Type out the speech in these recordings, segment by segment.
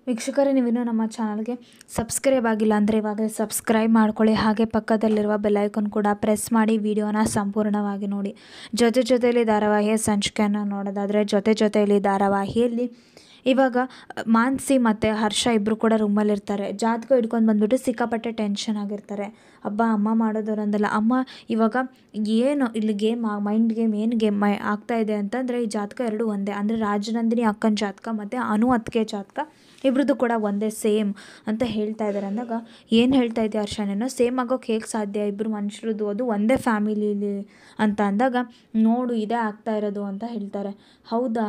ವೀಕ್ಷಕರೇ, ನೀವಿನ್ನೂ ನಮ್ಮ ಚಾನಲ್ಗೆ ಸಬ್ಸ್ಕ್ರೈಬ್ ಆಗಿಲ್ಲ ಅಂದರೆ ಇವಾಗ ಸಬ್ಸ್ಕ್ರೈಬ್ ಮಾಡ್ಕೊಳ್ಳಿ. ಹಾಗೆ ಪಕ್ಕದಲ್ಲಿರುವ ಬೆಲ್ಲೈಕನ್ ಕೂಡ ಪ್ರೆಸ್ ಮಾಡಿ ವಿಡಿಯೋನ ಸಂಪೂರ್ಣವಾಗಿ ನೋಡಿ. ಜೊತೆಯಲ್ಲಿ ಧಾರಾವಾಹಿಯ ಸಂಚಿಕೆಯನ್ನು ನೋಡೋದಾದರೆ ಜೊತೆಯಲ್ಲಿ ಧಾರಾವಾಹಿಯಲ್ಲಿ ಇವಾಗ ಮಾನಸಿ ಮತ್ತು ಹರ್ಷ ಇಬ್ಬರು ಕೂಡ ರೂಮಲ್ಲಿರ್ತಾರೆ. ಜಾತಕ ಹಿಡ್ಕೊಂಡು ಬಂದುಬಿಟ್ಟು ಸಿಕ್ಕಾಪಟ್ಟೆ ಟೆನ್ಷನ್ ಆಗಿರ್ತಾರೆ. ಅಮ್ಮ ಮಾಡೋದವರಂದಲ್ಲ. ಅಮ್ಮ ಇವಾಗ ಏನು ಇಲ್ಲಿ ಮೈಂಡ್ ಗೇಮ್ ಏನು ಆಗ್ತಾ ಇದೆ ಅಂತಂದರೆ, ಈ ಜಾತಕ ಎರಡು ಒಂದೇ. ಅಂದರೆ ರಾಜನಂದಿನಿ ಅಕ್ಕನ ಜಾತಕ ಮತ್ತು ಅನು ಅತ್ತಿಗೆ ಜಾತಕ ಇಬ್ರದ್ದು ಕೂಡ ಒಂದೇ ಸೇಮ್ ಅಂತ ಹೇಳ್ತಾ ಇದ್ದಾರೆ. ಅಂದಾಗ ಏನು ಹೇಳ್ತಾ ಇದೆಯಾ ಹರ್ಷ, ನೀನು ಸೇಮ್ ಆಗೋಕ್ಕೆ ಹೇಗೆ ಸಾಧ್ಯ? ಇಬ್ಬರು ಮನುಷ್ಯರದ್ದು ಅದು ಒಂದೇ ಫ್ಯಾಮಿಲಿಲಿ ಅಂತ ಅಂದಾಗ, ನೋಡು ಇದೇ ಆಗ್ತಾ ಇರೋದು ಅಂತ ಹೇಳ್ತಾರೆ. ಹೌದಾ,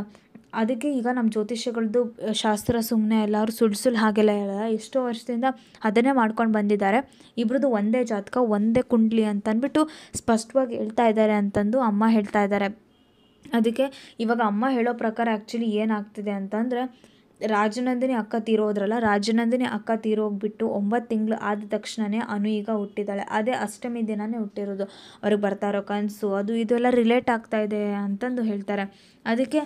ಅದಕ್ಕೆ ಈಗ ನಮ್ಮ ಜ್ಯೋತಿಷ್ಯಗಳದ್ದು ಶಾಸ್ತ್ರ ಸುಮ್ಮನೆ ಎಲ್ಲರೂ ಸುಳ್ಳು ಹಾಗೆಲ್ಲ ಹೇಳಲ್ಲ. ಎಷ್ಟೋ ವರ್ಷದಿಂದ ಅದನ್ನೇ ಮಾಡ್ಕೊಂಡು ಬಂದಿದ್ದಾರೆ. ಇಬ್ರದ್ದು ಒಂದೇ ಜಾತಕ, ಒಂದೇ ಕುಂಡ್ಲಿ ಅಂತಂದ್ಬಿಟ್ಟು ಸ್ಪಷ್ಟವಾಗಿ ಹೇಳ್ತಾ ಇದ್ದಾರೆ ಅಂತಂದು ಅಮ್ಮ ಹೇಳ್ತಾ ಇದ್ದಾರೆ. ಅದಕ್ಕೆ ಇವಾಗ ಅಮ್ಮ ಹೇಳೋ ಪ್ರಕಾರ ಆ್ಯಕ್ಚುಲಿ ಏನಾಗ್ತಿದೆ ಅಂತಂದರೆ, ರಾಜನಂದಿನಿ ಅಕ್ಕ ತೀರೋದ್ರಲ್ಲ, ರಾಜನಂದಿನಿ ಅಕ್ಕ ತೀರೋಗ್ಬಿಟ್ಟು 9 ತಿಂಗಳು ಆದ ತಕ್ಷಣವೇ ಅನು ಈಗ ಹುಟ್ಟಿದ್ದಾಳೆ. ಅದೇ ಅಷ್ಟಮಿ ದಿನವೇ ಹುಟ್ಟಿರೋದು. ಅವ್ರಿಗೆ ಬರ್ತಾ ಇರೋ ಕನಸು ಅದು ಇದು ಎಲ್ಲ ರಿಲೇಟ್ ಆಗ್ತಾ ಇದೆ ಅಂತಂದು ಹೇಳ್ತಾರೆ. ಅದಕ್ಕೆ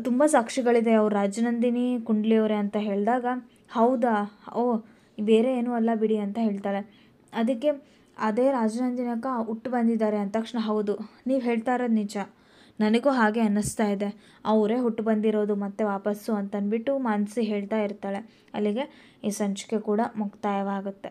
ತುಂಬ ಸಾಕ್ಷಿಗಳಿದೆ ಅವ್ರು ರಾಜನಂದಿನಿ ಕುಂಡ್ಲಿಯವರೇ ಅಂತ ಹೇಳಿದಾಗ, ಹೌದಾ, ಬೇರೆ ಏನೂ ಅಲ್ಲ ಬಿಡಿ ಅಂತ ಹೇಳ್ತಾಳೆ. ಅದಕ್ಕೆ ಅದೇ ರಾಜನಂದಿನಿ ಅಕ್ಕ ಹುಟ್ಟು ಬಂದಿದ್ದಾರೆ ಅಂದ ತಕ್ಷಣ, ಹೌದು ನೀವು ಹೇಳ್ತಾ ಇರೋದು ನಿಜ, ನನಗೂ ಹಾಗೆ ಅನ್ನಿಸ್ತಾ ಇದೆ, ಅವರೇ ಹುಟ್ಟು ಬಂದಿರೋದು ಮತ್ತೆ ವಾಪಸ್ಸು ಅಂತಂದ್ಬಿಟ್ಟು ಮಾನಸಿ ಹೇಳ್ತಾ ಇರ್ತಾಳೆ. ಅಲ್ಲಿಗೆ ಈ ಸಂಚಿಕೆ ಕೂಡ ಮುಕ್ತಾಯವಾಗುತ್ತೆ.